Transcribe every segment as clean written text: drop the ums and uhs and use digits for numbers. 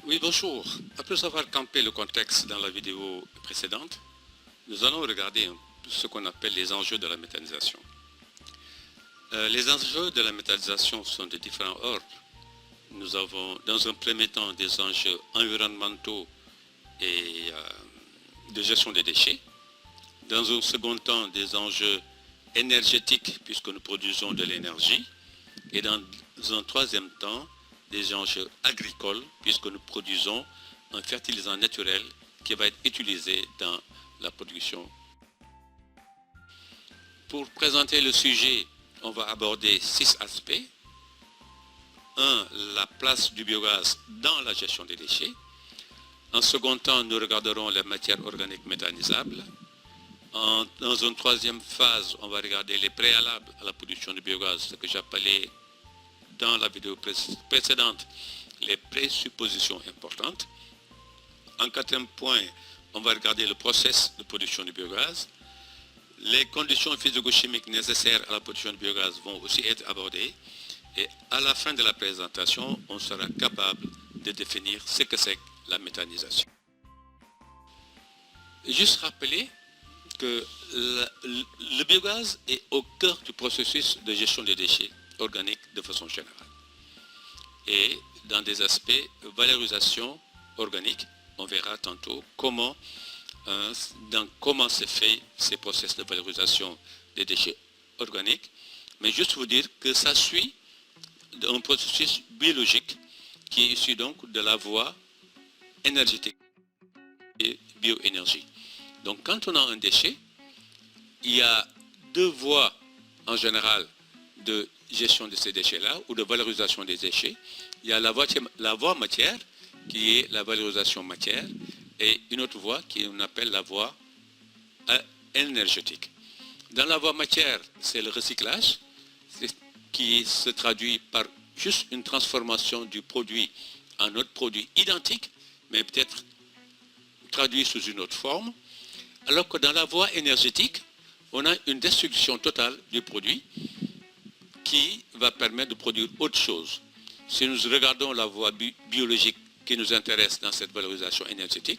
Oui, bonjour. Après avoir campé le contexte dans la vidéo précédente, nous allons regarder ce qu'on appelle les enjeux de la méthanisation. Les enjeux de la méthanisation sont de différents ordres. Nous avons dans un premier temps des enjeux environnementaux et de gestion des déchets. Dans un second temps, des enjeux énergétiques puisque nous produisons de l'énergie. Et dans un troisième temps, des enjeux agricoles puisque nous produisons un fertilisant naturel qui va être utilisé dans la production. Pour présenter le sujet, on va aborder 6 aspects. 1. La place du biogaz dans la gestion des déchets. En second temps, nous regarderons les matières organiques méthanisables. Dans une troisième phase, on va regarder les préalables à la production du biogaz, ce que j'appelais dans la vidéo précédente les présuppositions importantes. En quatrième point, on va regarder le process de production du biogaz. Les conditions physico-chimiques nécessaires à la production du biogaz vont aussi être abordées. Et à la fin de la présentation, on sera capable de définir ce que c'est la méthanisation. Juste rappeler que le biogaz est au cœur du processus de gestion des déchets organiques de façon générale. Et dans des aspects valorisation organique, on verra tantôt comment se fait ces processus de valorisation des déchets organiques. Mais juste vous dire que ça suit un processus biologique qui est issu donc de la voie énergétique et bioénergie. Donc quand on a un déchet, il y a deux voies en général de gestion de ces déchets-là ou de valorisation des déchets. Il y a la voie matière qui est la valorisation matière et une autre voie qu'on appelle la voie énergétique. Dans la voie matière, c'est le recyclage qui se traduit par juste une transformation du produit en autre produit identique, mais peut-être traduit sous une autre forme. Alors que dans la voie énergétique, on a une destruction totale du produit qui va permettre de produire autre chose. Si nous regardons la voie biologique qui nous intéresse dans cette valorisation énergétique,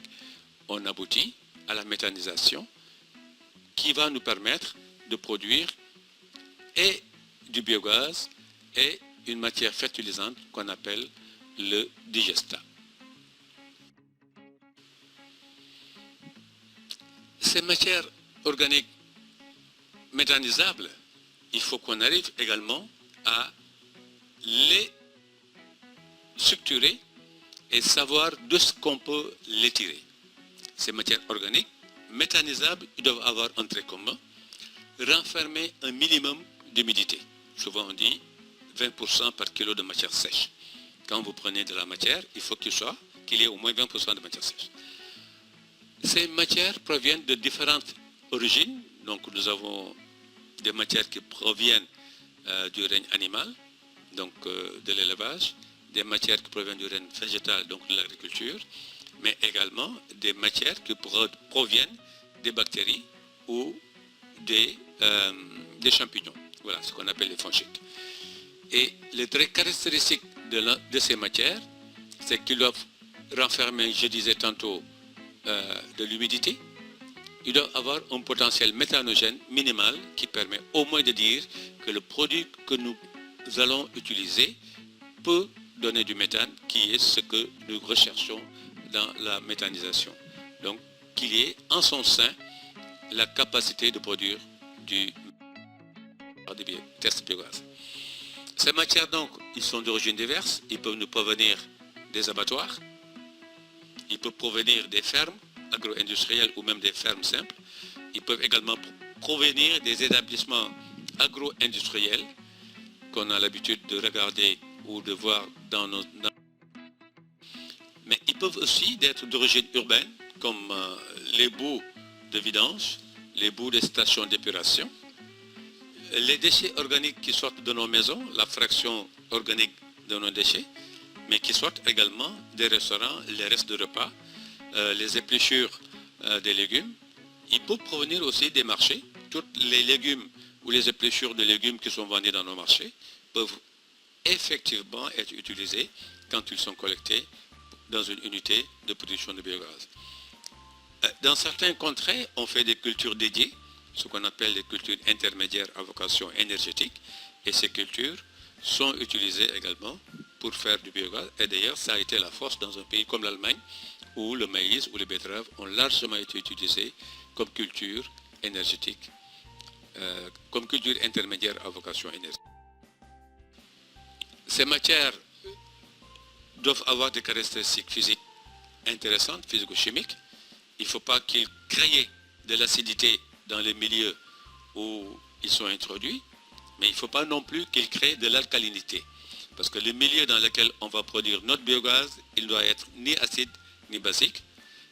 on aboutit à la méthanisation qui va nous permettre de produire et du biogaz et une matière fertilisante qu'on appelle le digestat. Ces matières organiques méthanisables, il faut qu'on arrive également à les structurer et savoir de ce qu'on peut les tirer. Ces matières organiques méthanisables, ils doivent avoir un trait commun, renfermer un minimum d'humidité. Souvent on dit 20% par kilo de matière sèche. Quand vous prenez de la matière, il faut qu'il y ait au moins 20% de matière sèche. Ces matières proviennent de différentes origines. Donc nous avons des matières qui proviennent du règne animal, donc de l'élevage, des matières qui proviennent du règne végétal, donc de l'agriculture, mais également des matières qui proviennent des bactéries ou des champignons. Voilà ce qu'on appelle les fongites. Et les traits caractéristiques de ces matières, c'est qu'ils doivent renfermer, je disais tantôt, de l'humidité. Ils doivent avoir un potentiel méthanogène minimal qui permet au moins de dire que le produit que nous allons utiliser peut donner du méthane, qui est ce que nous recherchons dans la méthanisation. Donc, qu'il y ait en son sein la capacité de produire du test biogaz. Ces matières, donc, ils sont d'origine diverse. Ils peuvent nous provenir des abattoirs, ils peuvent provenir des fermes agro-industrielles ou même des fermes simples. Ils peuvent également provenir des établissements agro-industriels qu'on a l'habitude de regarder ou de voir dans nos... Mais ils peuvent aussi être d'origine urbaine, comme les boues de vidange, les boues des stations d'épuration, les déchets organiques qui sortent de nos maisons, la fraction organique de nos déchets, mais qui sortent également des restaurants, les restes de repas, les épluchures des légumes. Ils peuvent provenir aussi des marchés. Tous les légumes ou les épluchures de légumes qui sont vendus dans nos marchés peuvent effectivement être utilisés quand ils sont collectés dans une unité de production de biogaz. Dans certains contrées, on fait des cultures dédiées, ce qu'on appelle les cultures intermédiaires à vocation énergétique, et ces cultures sont utilisées également pour faire du biogaz. Et d'ailleurs, ça a été la force dans un pays comme l'Allemagne, où le maïs ou les betteraves ont largement été utilisés comme culture énergétique, comme culture intermédiaire à vocation énergétique. Ces matières doivent avoir des caractéristiques physiques intéressantes, physico-chimiques. Il ne faut pas qu'ils créent de l'acidité dans les milieux où ils sont introduits, mais il ne faut pas non plus qu'ils créent de l'alcalinité. Parce que le milieu dans lequel on va produire notre biogaz, il doit être ni acide ni basique.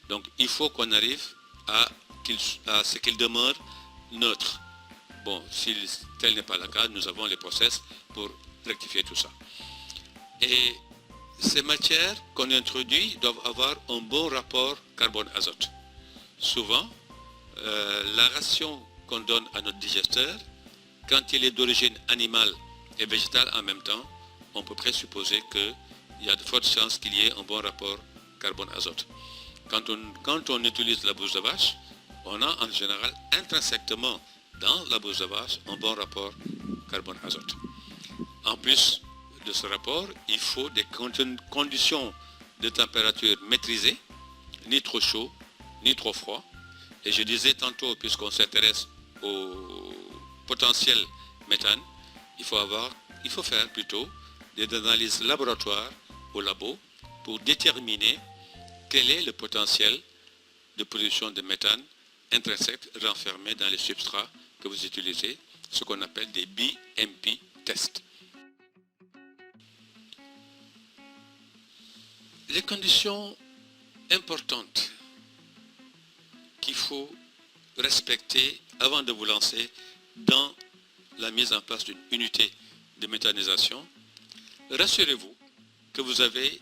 Donc il faut qu'on arrive à ce qu'il demeure neutre. Bon, si tel n'est pas le cas, nous avons les process pour rectifier tout ça. Et ces matières qu'on introduit doivent avoir un bon rapport carbone-azote. Souvent, la ration qu'on donne à notre digesteur, quand il est d'origine animale et végétale en même temps, on peut présupposer qu'il y a de fortes chances qu'il y ait un bon rapport carbone-azote. Quand on utilise la bouse de vache, on a en général intrinsèquement dans la bouse de vache un bon rapport carbone-azote. En plus de ce rapport, il faut des conditions de température maîtrisées, ni trop chaud, ni trop froid. Et je disais tantôt, puisqu'on s'intéresse au potentiel méthane, il faut faire plutôt des analyses laboratoires au labo pour déterminer quel est le potentiel de production de méthane intrinsèque renfermé dans les substrats que vous utilisez, ce qu'on appelle des BMP tests. Les conditions importantes qu'il faut respecter avant de vous lancer dans la mise en place d'une unité de méthanisation, rassurez-vous que vous avez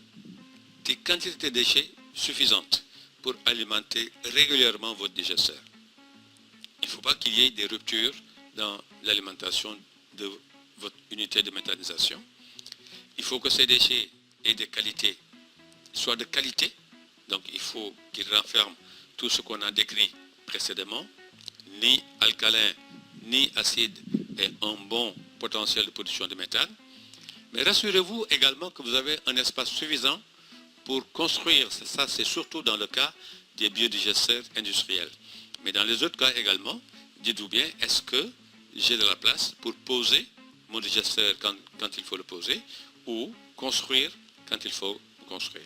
des quantités de déchets suffisantes pour alimenter régulièrement votre digesteur. Il ne faut pas qu'il y ait des ruptures dans l'alimentation de votre unité de méthanisation. Il faut que ces déchets aient des qualités, soient de qualité, donc il faut qu'ils renferment tout ce qu'on a décrit précédemment, ni alcalin, ni acide, et un bon potentiel de production de méthane. Mais rassurez-vous également que vous avez un espace suffisant pour construire, ça c'est surtout dans le cas des biodigesteurs industriels. Mais dans les autres cas également, dites-vous bien, est-ce que j'ai de la place pour poser mon digesteur quand il faut le poser, ou construire quand il faut construire.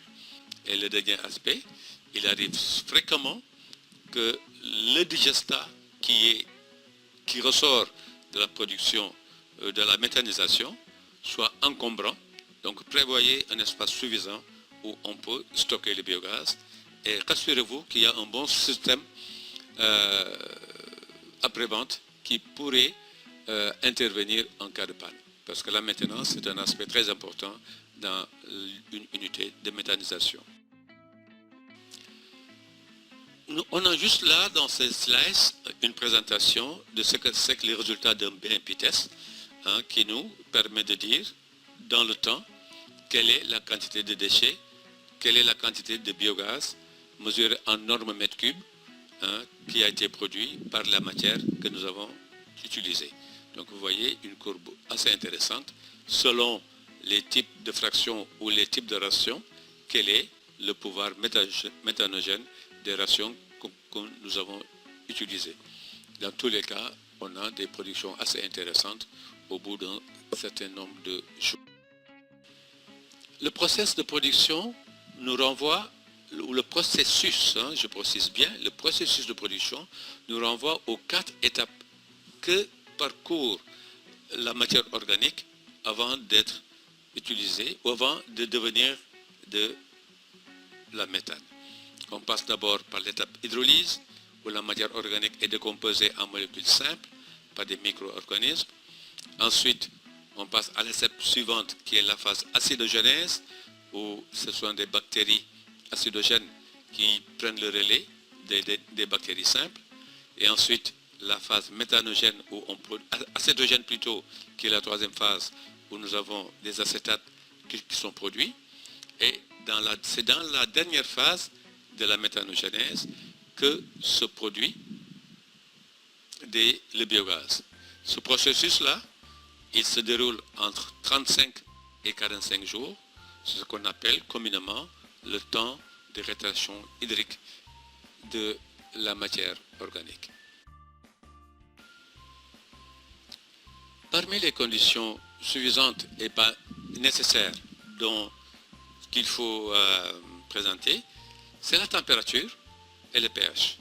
Et le dernier aspect, il arrive fréquemment que le digestat qui ressort de la production de la méthanisation soit encombrant. Donc prévoyez un espace suffisant où on peut stocker le biogaz. Et rassurez-vous qu'il y a un bon système après-vente qui pourrait intervenir en cas de panne. Parce que la maintenance, c'est un aspect très important dans une unité de méthanisation. On a juste là, dans ces slides, une présentation de ce que c'est que les résultats d'un BMP test, qui nous permet de dire, dans le temps, quelle est la quantité de déchets, quelle est la quantité de biogaz mesurée en normes mètres cubes, qui a été produit par la matière que nous avons utilisée. Donc vous voyez une courbe assez intéressante, selon les types de fractions ou les types de rations, quel est le pouvoir méthanogène des rations que nous avons utilisées. Dans tous les cas, on a des productions assez intéressantes au bout d'un certain nombre de jours. Le processus de production nous renvoie, ou le processus, je précise bien, le processus de production nous renvoie aux 4 étapes que parcourt la matière organique avant d'être utilisée ou avant de devenir de la méthane. On passe d'abord par l'étape hydrolyse, où la matière organique est décomposée en molécules simples par des micro-organismes. Ensuite, on passe à l'étape suivante, qui est la phase acidogénèse, où ce sont des bactéries acidogènes qui prennent le relais des bactéries simples. Et ensuite, la phase méthanogène, ou acétogène plutôt, qui est la troisième phase, où nous avons des acétates qui sont produits. Et c'est dans la dernière phase de la méthanogénèse que se produit le biogaz. Ce processus-là, il se déroule entre 35 et 45 jours, c'est ce qu'on appelle communément le temps de rétention hydrique de la matière organique. Parmi les conditions suffisantes et pas nécessaires qu'il faut présenter, c'est la température et le pH.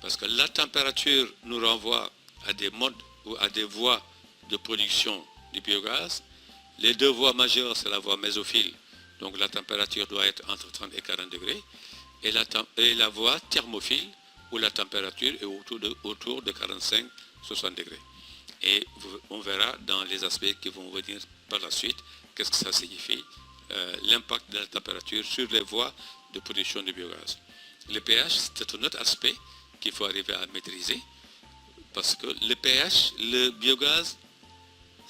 Parce que la température nous renvoie à des modes ou à des voies de production du biogaz. Les deux voies majeures, c'est la voie mésophile, donc la température doit être entre 30 et 40 degrés, et la voie thermophile, où la température est autour de 45-60 degrés. Et on verra dans les aspects qui vont venir par la suite, qu'est-ce que ça signifie, l'impact de la température sur les voies de production de biogaz. Le pH, c'est un autre aspect qu'il faut arriver à maîtriser, parce que le pH, le biogaz,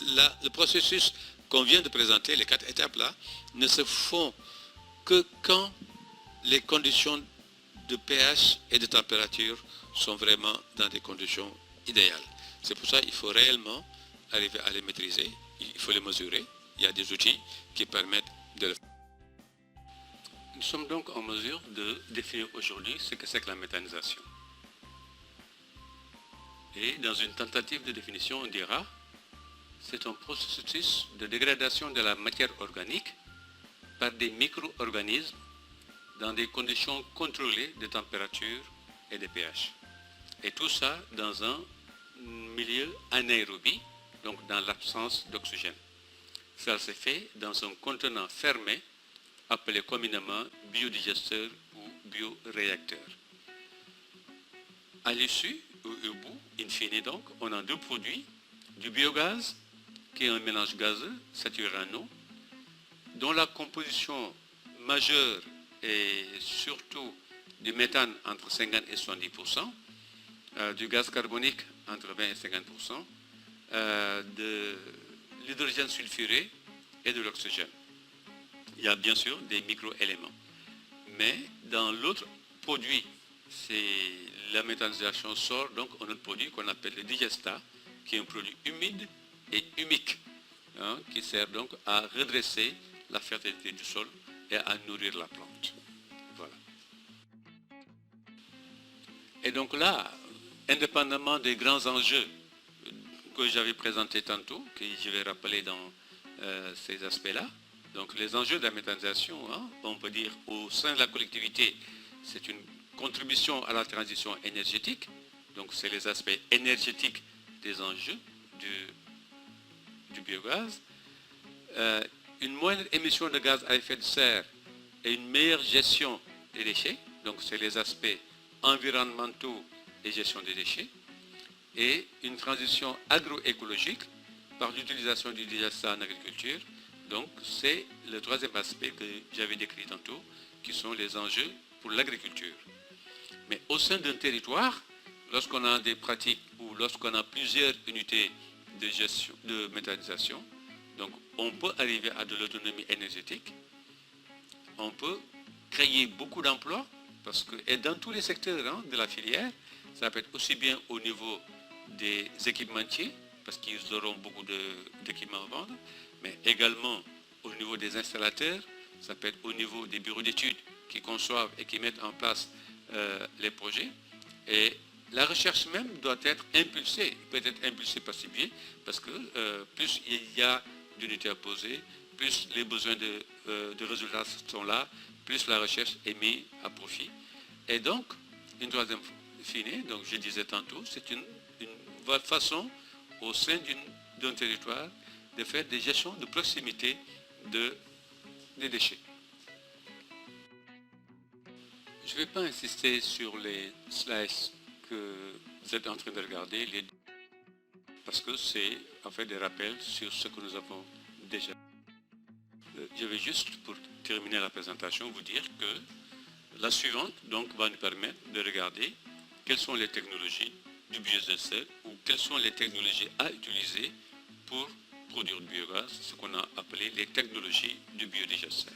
le processus qu'on vient de présenter, les 4 étapes-là, ne se font que quand les conditions de pH et de température sont vraiment dans des conditions idéales. C'est pour ça qu'il faut réellement arriver à les maîtriser, il faut les mesurer. Il y a des outils qui permettent de le faire. Nous sommes donc en mesure de définir aujourd'hui ce que c'est que la méthanisation. Et dans une tentative de définition, on dira c'est un processus de dégradation de la matière organique par des micro-organismes dans des conditions contrôlées de température et de pH. Et tout ça dans un milieu anaérobie, donc dans l'absence d'oxygène. Ça se fait dans un contenant fermé appelé communément biodigesteur ou bioréacteur. À l'issue, au bout, in fine donc, on a deux produits, du biogaz, qui est un mélange gazeux saturé en eau, dont la composition majeure est surtout du méthane entre 50 et 70%, du gaz carbonique entre 20 et 50%, de l'hydrogène sulfuré et de l'oxygène. Il y a bien sûr des micro-éléments. Mais dans l'autre produit, c'est la méthanisation sort donc un autre produit qu'on appelle le digesta, qui est un produit humide et humique, qui sert donc à redresser la fertilité du sol et à nourrir la plante. Voilà. Et donc là, indépendamment des grands enjeux que j'avais présentés tantôt, que je vais rappeler dans ces aspects-là, donc les enjeux de la méthanisation, on peut dire au sein de la collectivité, c'est une contribution à la transition énergétique, donc c'est les aspects énergétiques des enjeux du biogaz, une moindre émission de gaz à effet de serre et une meilleure gestion des déchets, donc c'est les aspects environnementaux et gestion des déchets, et une transition agroécologique par l'utilisation du digesta en agriculture. Donc c'est le troisième aspect que j'avais décrit tantôt, qui sont les enjeux pour l'agriculture. Mais au sein d'un territoire, lorsqu'on a des pratiques ou lorsqu'on a plusieurs unités de gestion, de méthanisation, donc on peut arriver à de l'autonomie énergétique, on peut créer beaucoup d'emplois, parce que, et dans tous les secteurs de la filière, ça peut être aussi bien au niveau des équipementiers, parce qu'ils auront beaucoup d'équipements à vendre, mais également au niveau des installateurs, ça peut être au niveau des bureaux d'études qui conçoivent et qui mettent en place les projets. Et la recherche même doit être impulsée, peut être impulsée par ces biais, parce que plus il y a d'unités à poser, plus les besoins de résultats sont là, plus la recherche est mise à profit. Et donc, une troisième fine, donc je disais tantôt, c'est une façon au sein d'un territoire de faire des gestions de proximité des déchets. Je ne vais pas insister sur les slides que vous êtes en train de regarder, parce que c'est en fait des rappels sur ce que nous avons déjà. Je vais juste, pour terminer la présentation, vous dire que la suivante donc, va nous permettre de regarder quelles sont les technologies du biogaz ou quelles sont les technologies à utiliser pour produire du biogaz, ce qu'on a appelé les technologies du biodigester.